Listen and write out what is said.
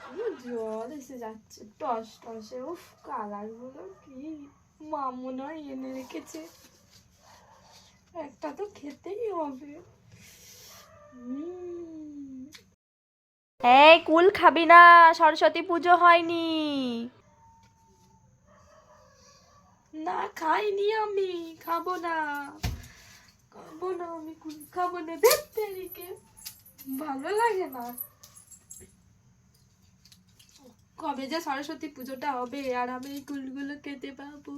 কি জল এসে যাচ্ছে টস টসে। উফ, কালার গুলো কি! মা মনে হয় এনে রেখেছে, একটা তো খেতেই হবে। এই কুল খাবি না, সরস্বতী পুজো হয়নি। না, খাইনি আমি, খাবো না, খাবো না, আমি কুল খাবো না। দেখতে ভালো লাগে না। কবে যে সরস্বতী পুজোটা হবে আর আমি এই কুলগুলো খেতে পাবো।